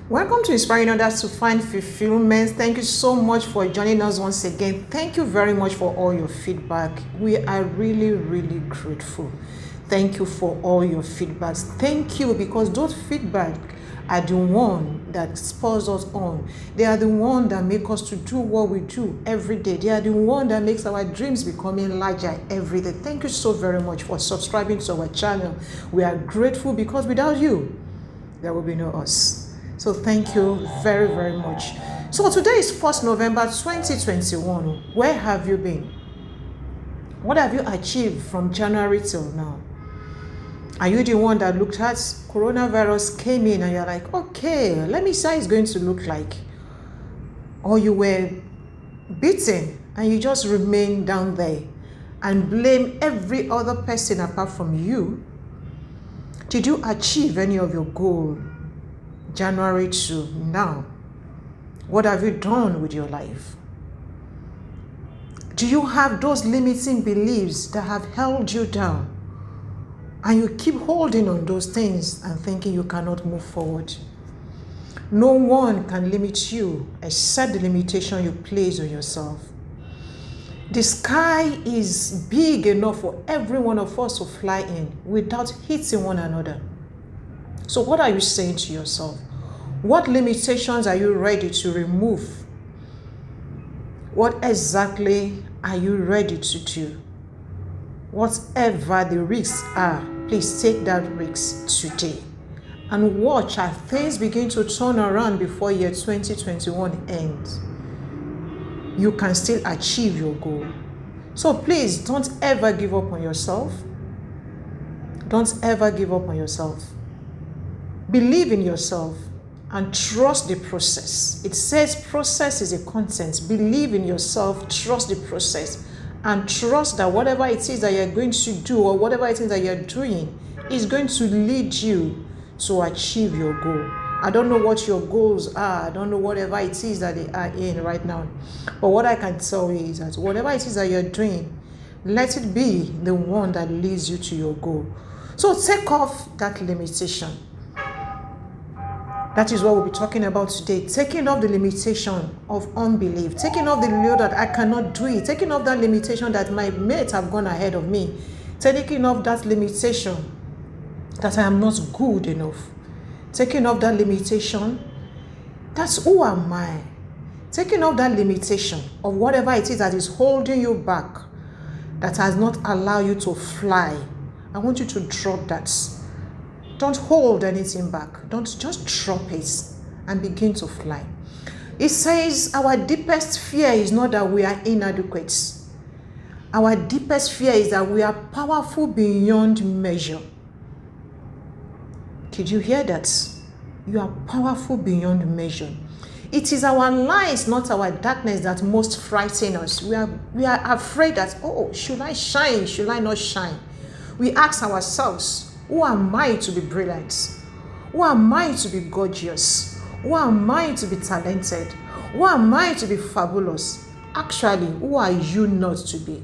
Welcome to Inspiring Others to Find Fulfillment. Thank you so much for joining us once again. Thank you very much for all your feedback. We are really grateful. Thank you for all your feedbacks. Thank you, because those feedback are the one that spurs us on. They are the one that make us to do what we do every day. They are the one that makes our dreams becoming larger every day. Thank you so very much for subscribing to our channel. We are grateful, because without you, there will be no us. So thank you very much. So today is 1st November 2021. Where have you been? What have you achieved from January till now? Are you the one that looked at coronavirus came in and you're like, okay, let me see how it's going to look like? Or you were beaten and you just remain down there and blame every other person apart from you? Did you achieve any of your goal? January to now, what have you done with your life? Do you have those limiting beliefs that have held you down and you keep holding on those things and thinking you cannot move forward? No one can limit you except the limitation you place on yourself. The sky is big enough for every one of us to fly in without hitting one another. So what are you saying to yourself? What limitations are you ready to remove? What exactly are you ready to do? Whatever the risks are, please take that risk today. And watch as things begin to turn around before year 2021 ends. You can still achieve your goal. So please don't ever give up on yourself. Don't ever give up on yourself. Believe in yourself and trust the process. It says process is a constant. Believe in yourself, trust the process, and trust that whatever it is that you're going to do or whatever it is that you're doing is going to lead you to achieve your goal. I don't know what your goals are. I don't know whatever it is that they are in right now. But what I can tell you is that whatever it is that you're doing, let it be the one that leads you to your goal. So take off that limitation. That is what we'll be talking about today. Taking off the limitation of unbelief. Taking off the load that I cannot do it. Taking off that limitation that my mates have gone ahead of me. Taking off that limitation that I am not good enough. Taking off that limitation, that's who am I? Taking off that limitation of whatever it is that is holding you back, that has not allowed you to fly. I want you to drop that. Don't hold anything back. Don't just drop it and begin to fly. It says our deepest fear is not that we are inadequate. Our deepest fear is that we are powerful beyond measure. Did you hear that? You are powerful beyond measure. It is our lies, not our darkness, that most frighten us. We are afraid that, oh, should I shine? Should I not shine? We ask ourselves, who am I to be brilliant? Who am I to be gorgeous? Who am I to be talented? Who am I to be fabulous? Actually, who are you not to be?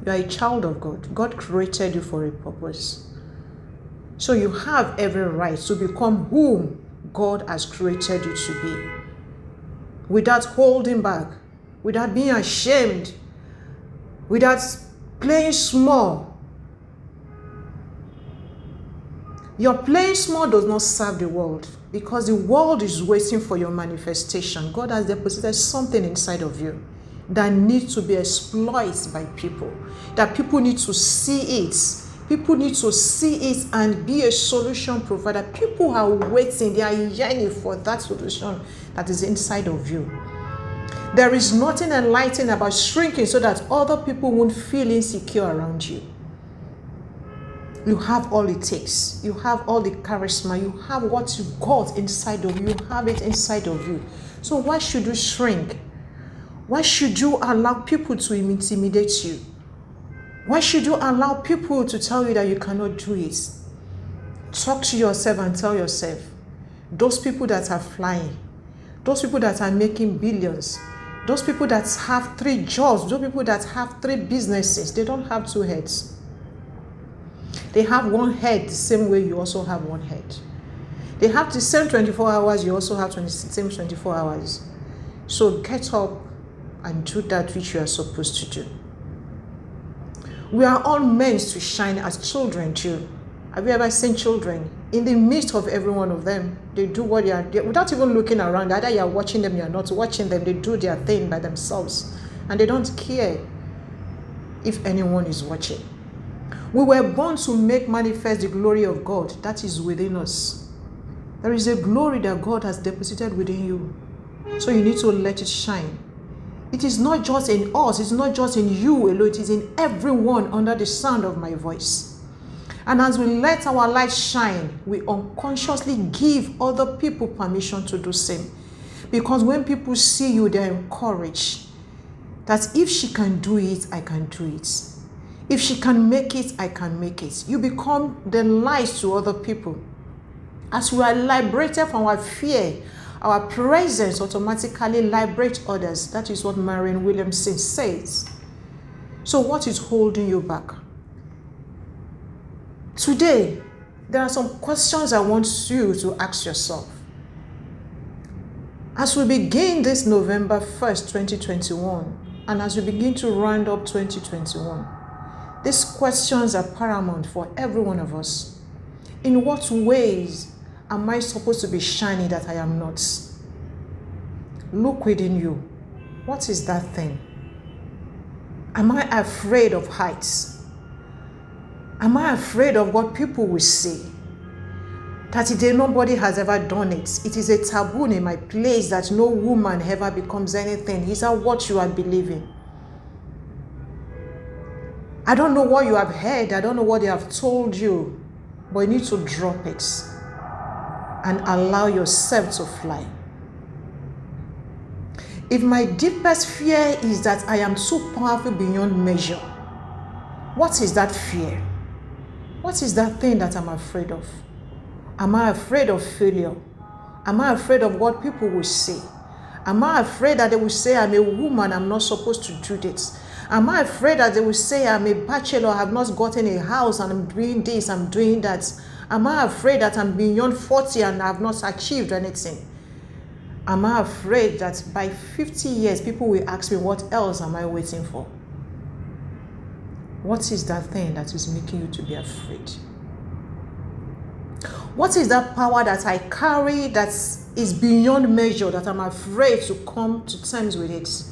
You are a child of God. God created you for a purpose. So you have every right to become whom God has created you to be. Without holding back, without being ashamed, without playing small. Your playing small does not serve the world, because the world is waiting for your manifestation. God has deposited something inside of you that needs to be exploited by people, that people need to see it. People need to see it and be a solution provider. People are waiting, they are yearning for that solution that is inside of you. There is nothing enlightening about shrinking so that other people won't feel insecure around you. You have all it takes. You have all the charisma. You have what you got inside of you. You have it inside of you. So why should you shrink? Why should you allow people to intimidate you? Why should you allow people to tell you that you cannot do it? Talk to yourself and tell yourself, those people that are flying, those people that are making billions, those people that have 3 jobs, those people that have 3 businesses, they don't have 2 heads. They have 1 head the same way you also have 1 head. They have the same 24 hours, you also have the same 24 hours. So get up and do that which you are supposed to do. We are all meant to shine as children too. Have you ever seen children? In the midst of every one of them, they do what they are without even looking around. Either you are watching them, you are not watching them. They do their thing by themselves. And they don't care if anyone is watching. We were born to make manifest the glory of God that is within us. There is a glory that God has deposited within you. So you need to let it shine. It is not just in us, it's not just in you alone, it is in everyone under the sound of my voice. And as we let our light shine, we unconsciously give other people permission to do the same. Because when people see you, they are encouraged that if she can do it, I can do it. If she can make it, I can make it. You become the light to other people. As we are liberated from our fear, our presence automatically liberates others. That is what Marianne Williamson says. So what is holding you back? Today, there are some questions I want you to ask yourself. As we begin this November 1st, 2021, and as we begin to round up 2021, these questions are paramount for every one of us. In what ways am I supposed to be shining that I am not? Look within you. What is that thing? Am I afraid of heights? Am I afraid of what people will say? That today nobody has ever done it. It is a taboo in my place that no woman ever becomes anything. Is that what you are believing? I don't know what you have heard. I don't know what they have told you. But you need to drop it and allow yourself to fly. If my deepest fear is that I am too powerful beyond measure, what is that fear? What is that thing that I'm afraid of? Am I afraid of failure? Am I afraid of what people will say? Am I afraid that they will say I'm a woman, I'm not supposed to do this? Am I afraid that they will say I'm a bachelor, I have not gotten a house and I'm doing this, I'm doing that? Am I afraid that I'm beyond 40 and I have not achieved anything? Am I afraid that by 50 years, people will ask me, what else am I waiting for? What is that thing that is making you to be afraid? What is that power that I carry that is beyond measure that I'm afraid to come to terms with it?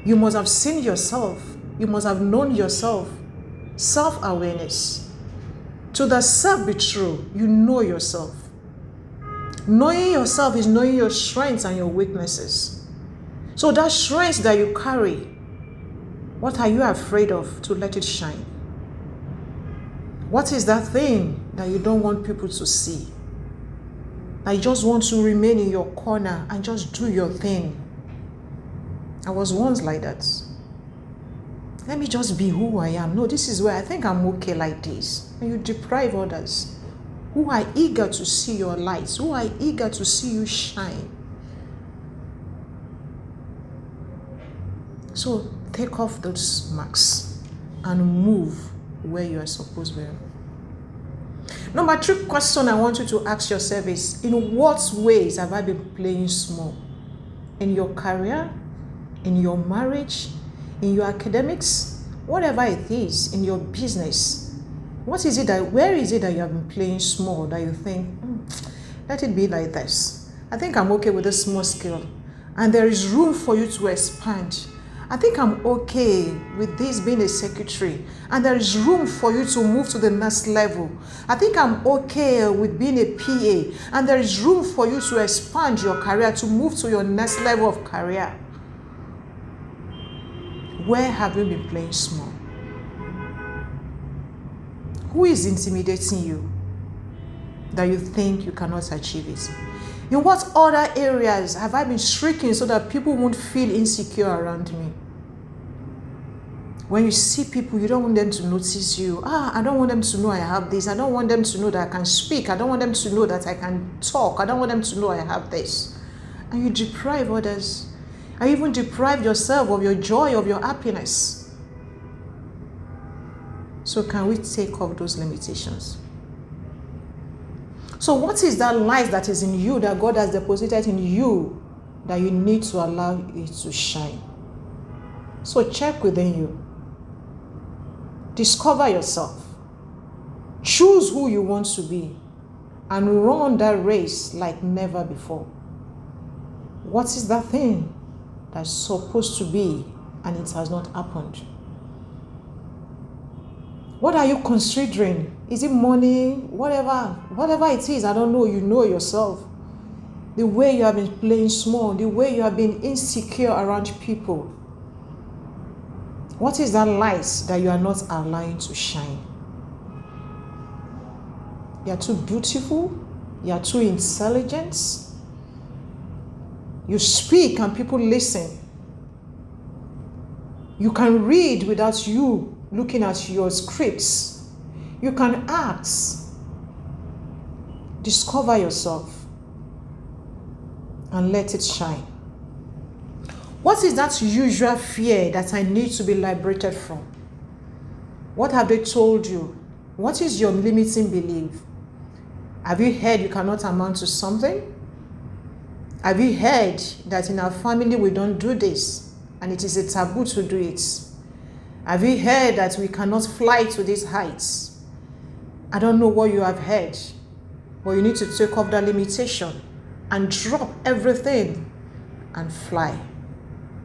You must have seen yourself. You must have known yourself. Self-awareness. To the self be true, you know yourself. Knowing yourself is knowing your strengths and your weaknesses. So that strength that you carry, what are you afraid of to let it shine? What is that thing that you don't want people to see? That you just want to remain in your corner and just do your thing? I was once like that. Let me just be who I am. No, this is where I think I'm okay like this. And you deprive others who are eager to see your lights, who are eager to see you shine. So take off those marks and move where you are supposed to be. Number 3 question I want you to ask yourself is, in what ways have I been playing small? In your career, in your marriage, in your academics, whatever it is, in your business. What is it that, where is it that you have been playing small that you think, let it be like this? I think I'm okay with this small scale. And there is room for you to expand. I think I'm okay with this being a secretary. And there is room for you to move to the next level. I think I'm okay with being a PA. And there is room for you to expand your career, to move to your next level of career. Where have you been playing small? Who is intimidating you that you think you cannot achieve it? In what other areas have I been shrinking so that people won't feel insecure around me? When you see people, you don't want them to notice you. I don't want them to know I have this. I don't want them to know that I can speak. I don't want them to know that I can talk. I don't want them to know I have this. And you deprive others. And even deprive yourself of your joy, of your happiness. So can we take off those limitations? So what is that light that is in you, that God has deposited in you, that you need to allow it to shine? So check within you. Discover yourself. Choose who you want to be and run that race like never before. What is that thing that's supposed to be and it has not happened? What are you considering? Is it money? Whatever it is, I don't know. You know yourself. The way you have been playing small, the way you have been insecure around people. What is that light that you are not allowing to shine? You are too beautiful. You are too intelligent. You speak and people listen. You can read without you looking at your scripts. You can act. Discover yourself and let it shine. What is that usual fear that I need to be liberated from? What have they told you? What is your limiting belief? Have you heard you cannot amount to something? Have you heard that in our family we don't do this and it is a taboo to do it? Have you heard that we cannot fly to these heights? I don't know what you have heard, but you need to take off that limitation and drop everything and fly.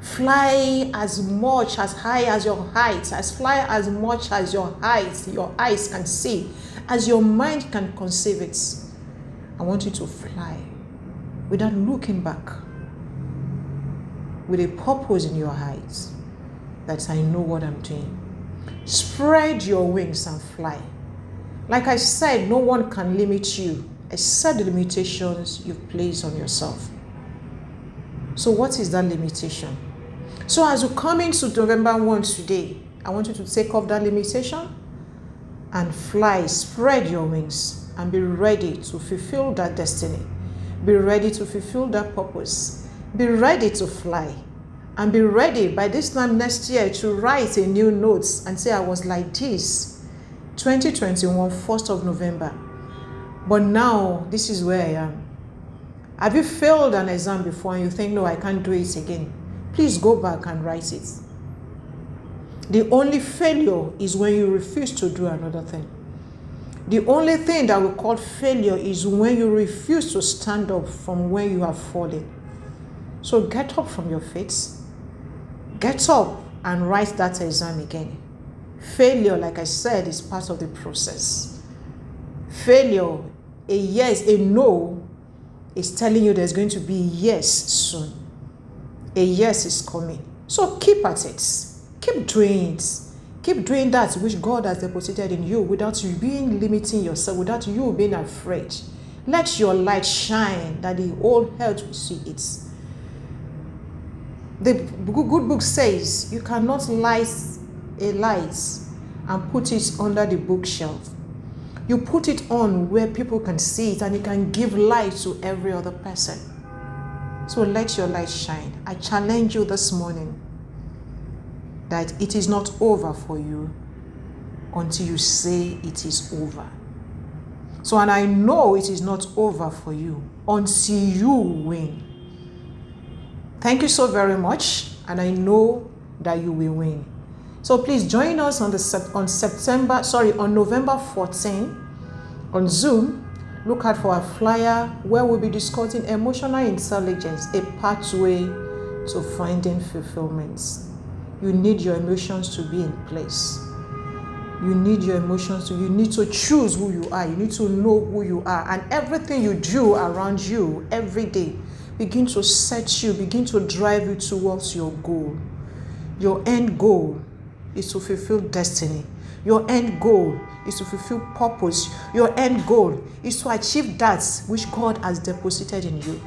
Fly as much, as high as your height, fly as much as your eyes can see, as your mind can conceive it. I want you to fly without looking back, with a purpose in your eyes, that I know what I'm doing. Spread your wings and fly. Like I said, no one can limit you except the limitations you've placed on yourself. So what is that limitation? So as you come into November 1 today, I want you to take off that limitation and fly, spread your wings, and be ready to fulfill that destiny. Be ready to fulfill that purpose. Be ready to fly. And be ready by this time next year to write a new notes and say, I was like this, 2021, 1st of November. But now, this is where I am. Have you failed an exam before and you think, no, I can't do it again? Please go back and write it. The only failure is when you refuse to do another thing. The only thing that we call failure is when you refuse to stand up from where you have fallen. So get up from your feet. Get up and write that exam again. Failure, like I said, is part of the process. Failure, a yes, a no, is telling you there's going to be a yes soon. A yes is coming. So keep at it. Keep doing it. Keep doing that which God has deposited in you without you being limiting yourself, without you being afraid. Let your light shine that the whole earth will see it. The good book says you cannot light a light and put it under the bookshelf. You put it on where people can see it and it can give light to every other person. So let your light shine. I challenge you this morning that it is not over for you until you say it is over. So, and I know it is not over for you until you win. Thank you so very much, and I know that you will win. So please join us on November 14 on Zoom. Look out for a flyer where we'll be discussing emotional intelligence, a pathway to finding fulfillment. You need your emotions to be in place. You need your emotions you need to choose who you are. You need to know who you are. And everything you do around you every day begin to drive you towards your goal. Your end goal is to fulfill destiny. Your end goal is to fulfill purpose. Your end goal is to achieve that which God has deposited in you.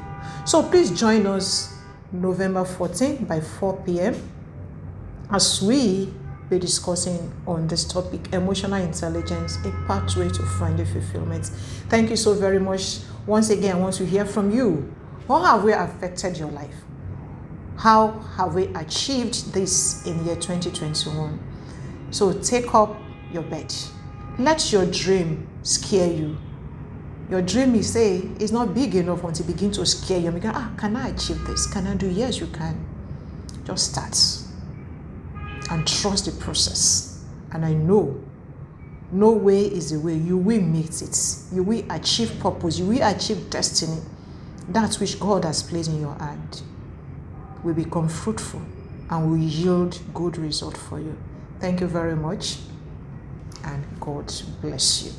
So please join us November 14 by 4 p.m. as we be discussing on this topic, emotional intelligence, a pathway to finding fulfillment. Thank you so very much. Once again, I want to hear from you. How have we affected your life? How have we achieved this in year 2021? So take up your bed. Let your dream scare you. Your dream is not big enough until it begins to scare you. You go, can I achieve this? Can I do? Yes, you can. Just start and trust the process. And I know no way is the way. You will meet it. You will achieve purpose. You will achieve destiny. That which God has placed in your hand will become fruitful and will yield good result for you. Thank you very much, and God bless you.